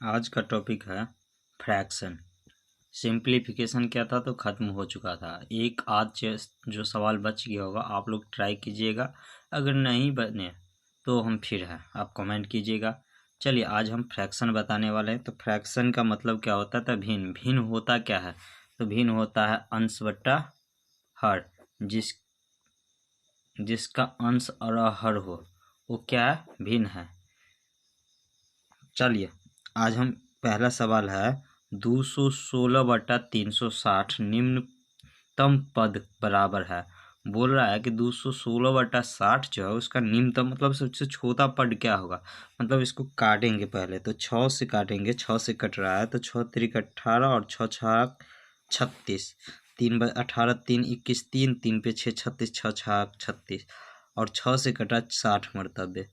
आज का टॉपिक है फ्रैक्शन। सिंप्लीफिकेशन क्या था तो ख़त्म हो चुका था। एक आज जो सवाल बच गया होगा आप लोग ट्राई कीजिएगा, अगर नहीं बने तो हम फिर हैं, आप कमेंट कीजिएगा। चलिए आज हम फ्रैक्शन बताने वाले हैं। तो फ्रैक्शन का मतलब क्या होता है? तो भिन्न। भिन्न होता क्या है? तो भिन्न होता है अंश बट्टा हर। जिसका अंश और हर हो वो क्या है? भिन्न है। चलिए आज हम पहला सवाल है 216/360 निम्नतम पद बराबर है। बोल रहा है कि 216/60 जो है उसका निम्नतम मतलब सबसे छोटा पद क्या होगा। मतलब इसको काटेंगे, पहले तो 6 से काटेंगे। 6 से कट रहा है तो 6 त्रिक 18 और 6 छाक 36। 3/18 3 21 3 3 पे 6 36 6 छाक 36 और 6 से कटा 60 मरतबे।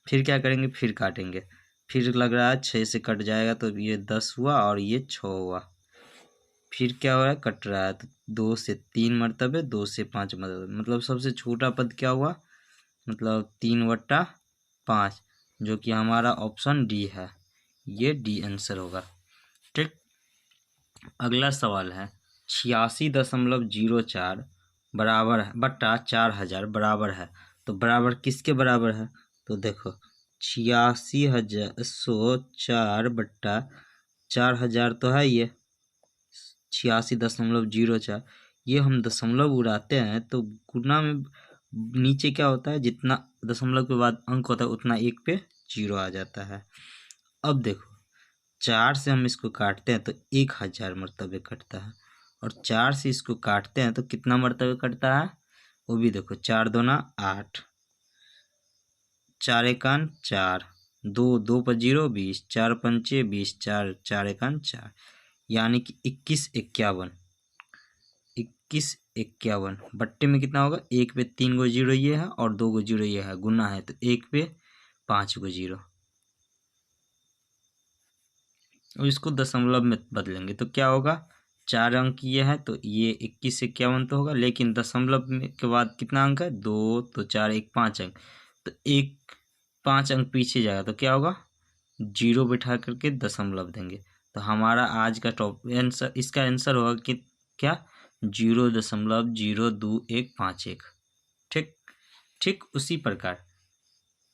फिर क्या करेंगे? फिर काटेंगे। फिर लग रहा है 6 से कट जाएगा तो ये 10 हुआ और ये 6 हुआ। फिर क्या हो रहा है? कट रहा है तो 2 से 3 मरतबे 2 से 5 मरतबे। मतलब सबसे छोटा पद क्या हुआ? मतलब 3/5, जो कि हमारा ऑप्शन डी है। ये डी आंसर होगा। ठीक। अगला सवाल है 86.04 बराबर है बट्टा 4000 बराबर है। तो बराबर किसके बराबर है? तो देखो 86,104/4000 तो है ये 86.04। ये हम दशमलव उड़ाते हैं तो गुना में नीचे क्या होता है? जितना दशमलव के बाद अंक होता है उतना एक पे जीरो आ जाता है। अब देखो 4 से हम इसको काटते हैं तो 1000 मरतबे कटता है, और 4 से इसको काटते हैं तो कितना मरतबे कटता है? वो भी देखो 4 दूना 8, 4 एकान 4, 2 पर 0 20, 4 पंचे 20, 4 4 एकान 4, यानी कि 2151 बट्टे में कितना होगा? 1 पे 3 गो जीरो ये है और 2 गो जीरो ये है, गुना है तो 1 पे 5 गो जीरो। और इसको दशमलव में बदलेंगे तो क्या होगा? 4 अंक ये है तो ये 2151 तो होगा, लेकिन दशमलव में के बाद कितना अंक है? 2, तो 4 1 5 अंक, तो 5 अंक पीछे जाएगा तो क्या होगा? जीरो बिठा करके दशमलव देंगे। तो हमारा आज का आंसर, इसका आंसर होगा कि क्या? 0.025151। ठीक। ठीक उसी प्रकार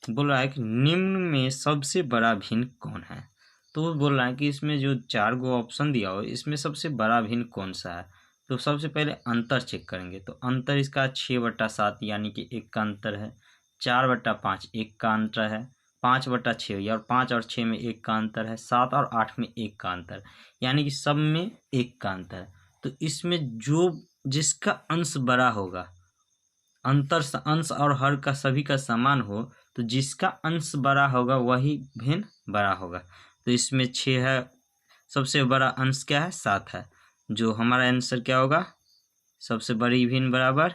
बोल रहा है कि निम्न में सबसे बड़ा भिन्न कौन है। तो वो बोल रहा है कि इसमें जो 4 गो ऑप्शन दिया हो इसमें सबसे बड़ा भिन्न कौन सा है। तो सबसे पहले अंतर चेक करेंगे। तो अंतर इसका 6/7 यानी कि 1 का अंतर है। 4/5 1 का अंतर है। 5/6 या 5 और 6 में 1 का अंतर है। 7 और 8 में 1 का अंतर, यानी कि सब में 1 का अंतर है। तो इसमें जो जिसका अंश बड़ा होगा, अंश और हर का सभी का समान हो, तो जिसका अंश बड़ा होगा वही भिन्न बड़ा होगा। तो इसमें 6 है, सबसे बड़ा अंश क्या है? 7 है। जो हमारा आंसर क्या होगा? सबसे बड़ी भिन्न बराबर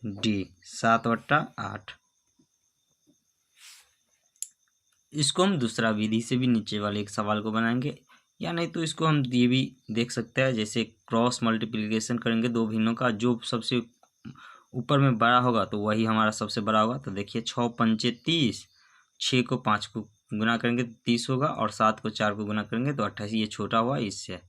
डी 7/8। इसको हम दूसरा विधि से भी नीचे वाले एक सवाल को बनाएंगे, या नहीं तो इसको हम ये भी देख सकते हैं, जैसे क्रॉस मल्टीप्लिकेशन करेंगे दो भिन्नों का, जो सबसे ऊपर में बड़ा होगा तो वही हमारा सबसे बड़ा होगा। तो देखिए 6 पंचे 30, 6 को 5 को गुना करेंगे तो 30 होगा, और 7 को 4 को गुना करेंगे तो 28। ये छोटा हुआ इससे।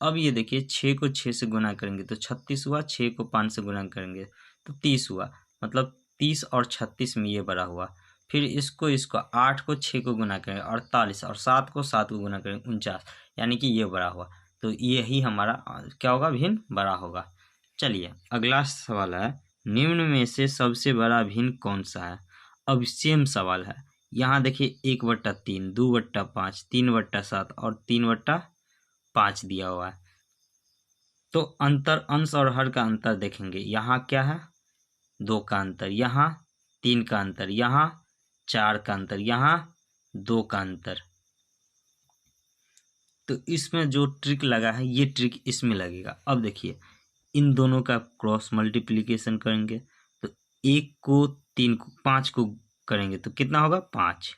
अब ये देखिए 6 को 6 से गुना करेंगे तो 36 हुआ, 6 को 5 से गुना करेंगे तो 30 हुआ। मतलब 30 और 36 में ये बड़ा हुआ। फिर इसको 8 को 6 को गुना करेंगे 48, और 7 को 7 को गुना करेंगे 49, यानी कि ये बड़ा हुआ। तो यही हमारा क्या होगा? भिन्न बड़ा होगा। चलिए अगला सवाल है निम्न में से सबसे बड़ा भिन्न कौन सा है। अब सेम सवाल है। यहाँ देखिए 1/3, 2/5, 3/7 और 3/5 दिया हुआ है। तो अंतर, अंश और हर का अंतर देखेंगे। यहाँ क्या है? 2 का अंतर, यहाँ 3 का अंतर, यहाँ 4 का अंतर, यहाँ 2 का अंतर। तो इसमें जो ट्रिक लगा है ये ट्रिक इसमें लगेगा। अब देखिए इन दोनों का क्रॉस मल्टीप्लिकेशन करेंगे तो 1 को 3 को 5 को करेंगे तो कितना होगा? 5।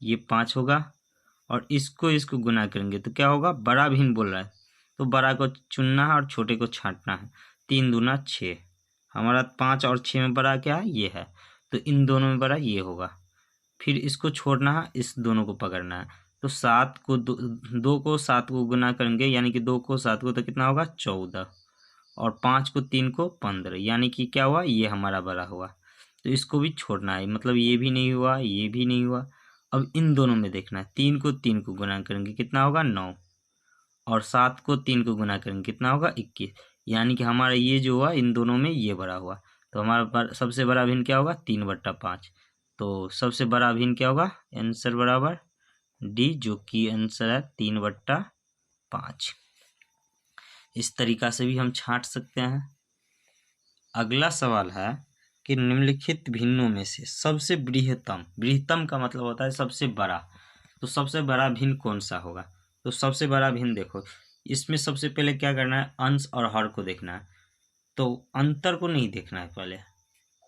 ये 5 होगा, और इसको गुना करेंगे तो क्या होगा? बड़ा भिन्न बोल रहा है तो बड़ा को चुनना है और छोटे को छांटना है। 3 दूना 6, हमारा 5 और 6 में बड़ा क्या है? ये है। तो इन दोनों में बड़ा ये होगा। फिर इसको छोड़ना है, इस दोनों को पकड़ना है। तो 7 को 2 को 7 को गुना करेंगे, यानी कि 2 को 7 को तो कितना होगा 14, और 5 को 3 को 15, यानी कि क्या हुआ, ये हमारा बड़ा हुआ। तो इसको भी छोड़ना है, मतलब ये भी नहीं हुआ, ये भी नहीं हुआ। अब इन दोनों में देखना है, 3 को 3 को गुना करेंगे कितना होगा 9, और 7 को 3 को गुना करेंगे कितना होगा 21, यानी कि हमारा ये जो हुआ इन दोनों में ये बड़ा हुआ। तो हमारा सबसे बड़ा भिन्न क्या होगा 3/5। तो सबसे बड़ा भिन्न क्या होगा, आंसर बराबर डी, जो कि आंसर है 3/5। इस तरीका से भी हम छांट सकते हैं। अगला सवाल है कि निम्नलिखित भिन्नों में से सबसे बृहत्तम, बृहत्तम का मतलब होता है सबसे बड़ा, तो सबसे बड़ा भिन्न कौन सा होगा। तो सबसे बड़ा भिन्न देखो, इसमें सबसे पहले क्या करना है, अंश और हर को देखना है। तो अंतर को नहीं देखना है, पहले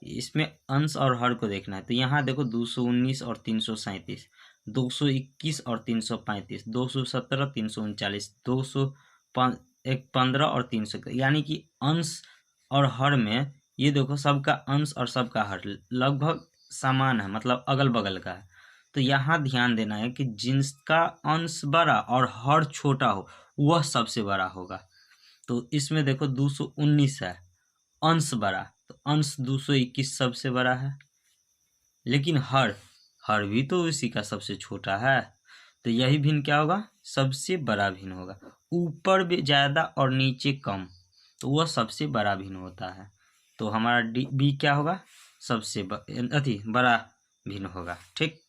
इसमें अंश और हर को देखना है। तो यहाँ देखो 219 और 337, 221 और 335, 217, 339, 215 और 300, यानी कि अंश और हर में ये देखो सबका अंश और सबका हर लगभग समान है, मतलब अगल बगल का है। तो यहाँ ध्यान देना है कि जिसका अंश बड़ा और हर छोटा हो वह सबसे बड़ा होगा। तो इसमें देखो 219 है, अंश बड़ा, तो अंश 221 सबसे बड़ा है, लेकिन हर भी तो इसी का सबसे छोटा है। तो यही भिन्न क्या होगा, सबसे बड़ा भिन्न होगा। ऊपर भी ज़्यादा और नीचे कम, तो वह सबसे बड़ा भिन्न होता है। तो हमारा बी क्या होगा, सबसे बड़ा भिन्न होगा। ठीक,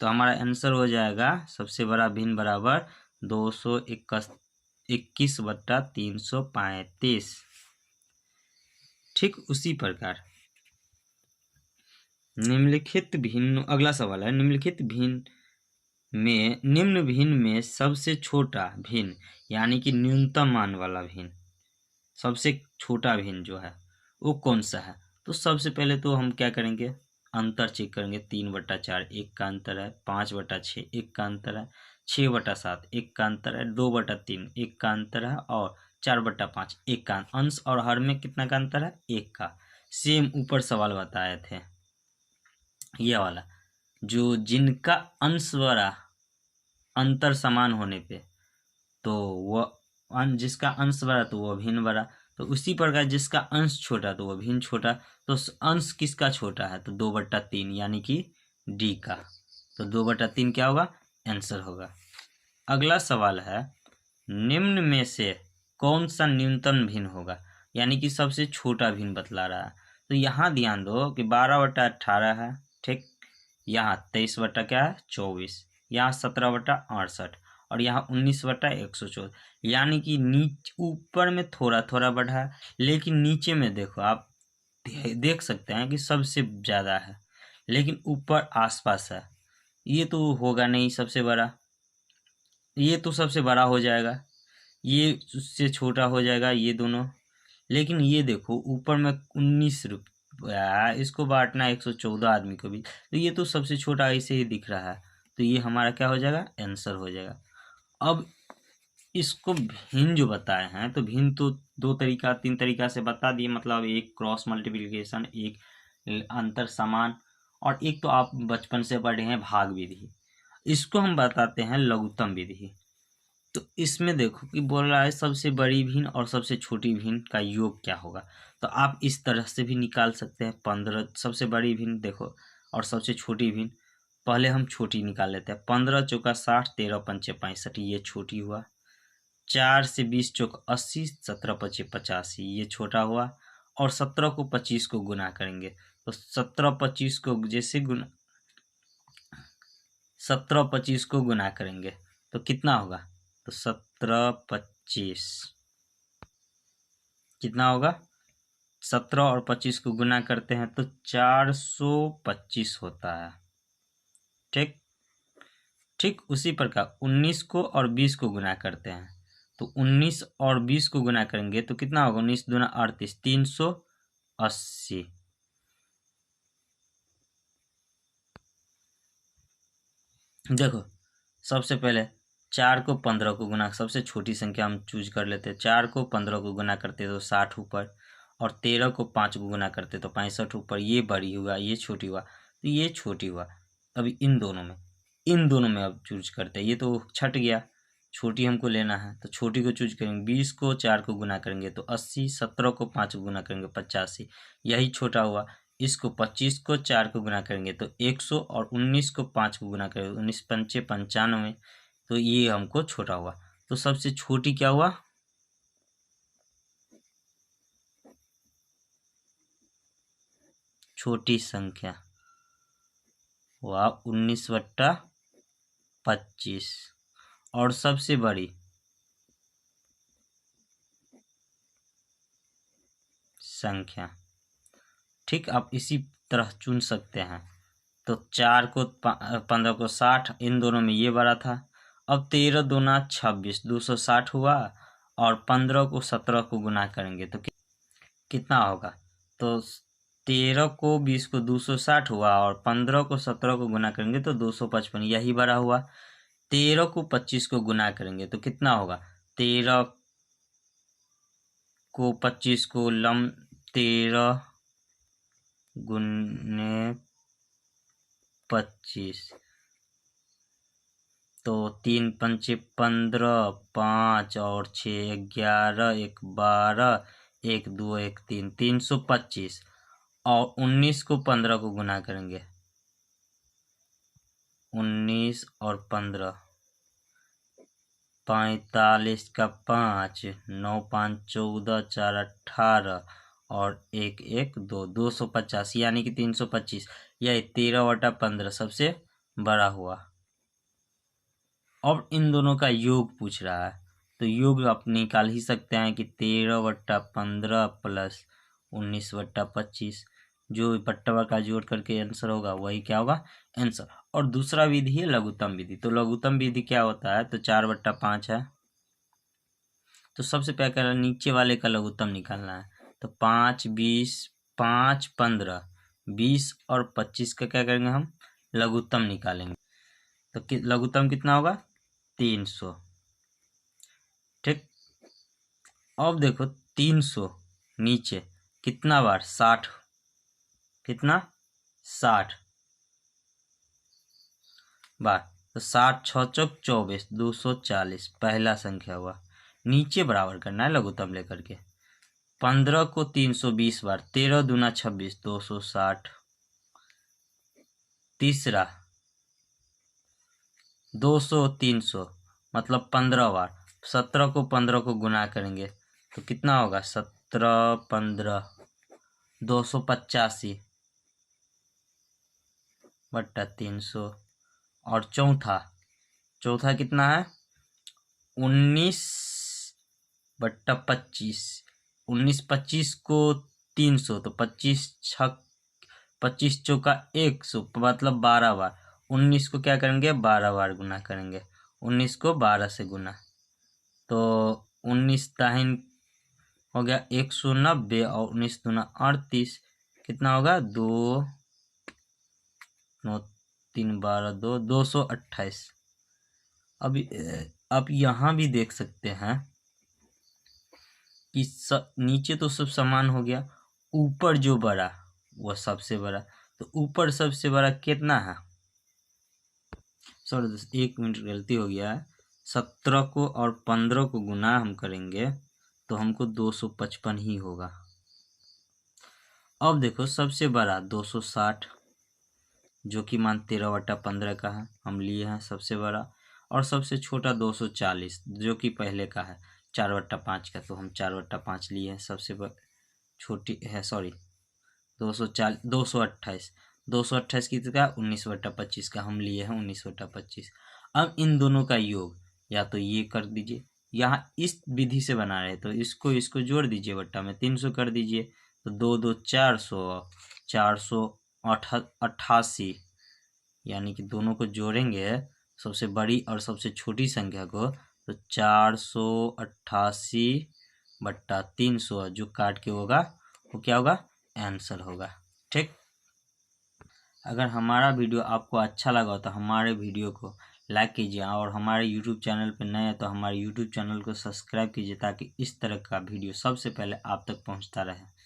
तो हमारा आंसर हो जाएगा सबसे बड़ा भिन्न बराबर 221/335। ठीक उसी प्रकार निम्नलिखित भिन्न, अगला सवाल है, निम्नलिखित भिन्न में, निम्न भिन्न में सबसे छोटा भिन्न, यानी कि न्यूनतम मान वाला भिन्न, सबसे छोटा भिन्न जो है वो कौन सा है। तो सबसे पहले तो हम क्या करेंगे, अंतर चेक करेंगे। 3/4 एक का अंतर है, 5/6 एक का अंतर है, 6/7 एक का अंतर है, 2/3 एक का अंतर है, और 4/5 एक का। अंश और हर में कितना का अंतर है, एक का। सेम ऊपर सवाल बताए थे ये वाला, जो जिनका अंश बड़ा अंतर समान होने पे, तो वह जिसका अंश बड़ा तो वह भिन्न बड़ा। तो उसी प्रकार जिसका अंश छोटा तो वह भिन्न छोटा। तो अंश किसका छोटा है, तो 2/3, यानी कि डी का। तो 2/3 क्या होगा, आंसर होगा। अगला सवाल है, निम्न में से कौन सा न्यूनतम भिन्न होगा, यानी कि सबसे छोटा भिन्न बतला रहा है। तो यहाँ ध्यान दो कि 12/18 है, ठीक, यहाँ 23/24, यहाँ 17/68, और यहाँ 19/114, यानी कि ऊपर में थोड़ा थोड़ा बढ़ा है, लेकिन नीचे में देखो आप देख सकते हैं कि सबसे ज़्यादा है, लेकिन ऊपर आसपास है। ये तो होगा नहीं सबसे बड़ा, ये तो सबसे बड़ा हो जाएगा, ये उससे छोटा हो जाएगा, ये दोनों। लेकिन ये देखो ऊपर में 19 रुपया, इसको बांटना 114 आदमी को भी, तो ये तो सबसे छोटा ऐसे ही दिख रहा है। तो ये हमारा क्या हो जाएगा, आंसर हो जाएगा। अब इसको भिन्न जो बताए हैं, तो भिन्न तो 3 तरीका से बता दिए, मतलब एक क्रॉस मल्टीप्लिकेशन, एक अंतर समान, और एक तो आप बचपन से पढ़े हैं भाग विधि। इसको हम बताते हैं लघुत्तम विधि। तो इसमें देखो कि बोल रहा है सबसे बड़ी भिन्न और सबसे छोटी भिन्न का योग क्या होगा। तो आप इस तरह से भी निकाल सकते हैं। 15 सबसे बड़ी भिन्न देखो, और सबसे छोटी भिन्न, पहले हम छोटी निकाल लेते हैं। 15 चौका 60, 13 पंचे 65, ये छोटी हुआ। 4 से 20 चौक 80, 17 पचे 85, ये छोटा हुआ। और 17 को 25 को गुना करेंगे, तो 17 25 को गुना करेंगे तो कितना होगा, तो 17 25 कितना होगा, 17 और 25 को गुना करते हैं तो 425 होता है। ठीक, ठीक उसी प्रकार 19 को और 20 को गुना करते हैं, तो 19 और 20 को गुना करेंगे तो कितना होगा, 19 दूना 38, 380। देखो सबसे पहले 4 को 15 को गुना, सबसे छोटी संख्या हम चूज कर लेते हैं। 4 को 15 को गुना करते तो 60 ऊपर, और 13 को 5 को गुना करते तो 65 ऊपर। ये बड़ी हुआ, ये छोटी हुआ, तो ये छोटी हुआ। अभी इन दोनों में अब चूज करते हैं। ये तो छट गया, छोटी हमको लेना है तो छोटी को चूज करेंगे। 20 को 4 को गुना करेंगे तो 80, 17 को 5 को गुना करेंगे 85, यही छोटा हुआ। इसको 25 को 4 को गुना करेंगे तो 100 और 19 को 5 को गुना करेंगे 19 पंचे 95, तो ये हमको छोटा हुआ। तो सबसे छोटी क्या हुआ, छोटी संख्या हुआ 19/25 और सबसे बड़ी संख्या। ठीक, आप इसी तरह चुन सकते हैं। तो 4 को 15 को 60, इन दोनों में ये बड़ा था। अब 13 दूना 26, 260 हुआ और 15 को 17 को गुना करेंगे तो कितना होगा। तो 13 को 20 को 260 हुआ और 15 को 17 को गुना करेंगे तो 255, यही बड़ा हुआ। 13 को 25 को गुना करेंगे तो कितना होगा। 13 को 25 को 13 गुने 25 तो 3 पंचे 15, 5 और 6 11, 1 12, 1 2 1 3, 325 और 19 को 15 को गुना करेंगे। 19 और 15, 45 का 5, 9 5 14, 4 18 और 1 1 2, 250 यानी कि 325, यह 13/15 सबसे बड़ा हुआ। अब इन दोनों का योग पूछ रहा है तो योग आप निकाल ही सकते हैं कि 13/15 प्लस 19/25, जो बट्टा का जोड़ करके आंसर होगा वही क्या होगा आंसर। और दूसरा विधि है लघुत्तम विधि। तो लघुत्तम विधि क्या होता है, तो 4/5 है। तो सबसे पहले नीचे वाले का लघुत्तम निकालना है। तो 5 20, 5 15, 20 और 25 का क्या करेंगे हम, लघुत्तम निकालेंगे। तो लघुत्तम कितना होगा 300। ठीक, अब देखो 300 नीचे कितना बार 60, कितना 60 बार, तो 60 6 चौक 24, 240 पहला संख्या हुआ। नीचे बराबर करना है लघुत्तम लेकर के। 15 को 320 बार, 13 दूना 26, 260। तीसरा 200 300 मतलब 15 बार, 17 को 15 को गुना करेंगे तो कितना होगा 17 15, 285 बट्टा 300। और चौथा कितना है 19/25, 19/25 को 300 तो 25 चौका 100 मतलब 12 बार। 19 को क्या करेंगे 12 बार गुना करेंगे, 19 को 12 से गुना तो 19 दाहिन हो गया 190 और 19 दूना 38, कितना होगा 2 9 3 12 2, 228। अब यहाँ भी देख सकते हैं कि नीचे तो सब समान हो गया, ऊपर जो बड़ा वह सबसे बड़ा। तो ऊपर सबसे बड़ा कितना है, सॉरी 1 मिनट गलती हो गया है। 17 को और 15 को गुना हम करेंगे तो हमको 255 ही होगा। अब देखो सबसे बड़ा 260 जो कि मान 13/15 का है, हम लिए हैं सबसे बड़ा। और सबसे छोटा 240 जो कि पहले का है 4/5 का, तो हम 4/5 लिए हैं। सबसे छोटी है सॉरी 228, 228 की जगह 19/25 का हम लिए हैं 19/25। अब इन दोनों का योग या तो ये कर दीजिए, यहाँ इस विधि से बना रहे तो इसको जोड़ दीजिए, बट्टा में 300 कर दीजिए तो 2 2 400, 488 यानी कि दोनों को जोड़ेंगे सबसे बड़ी और सबसे छोटी संख्या को तो 488/300 जो काट के होगा वो क्या होगा आंसर होगा। ठीक, अगर हमारा वीडियो आपको अच्छा लगा तो हमारे वीडियो को लाइक कीजिए और हमारे यूट्यूब चैनल पर नए हैं तो हमारे यूट्यूब चैनल को सब्सक्राइब कीजिए ताकि इस तरह का वीडियो सबसे पहले आप तक पहुंचता रहे।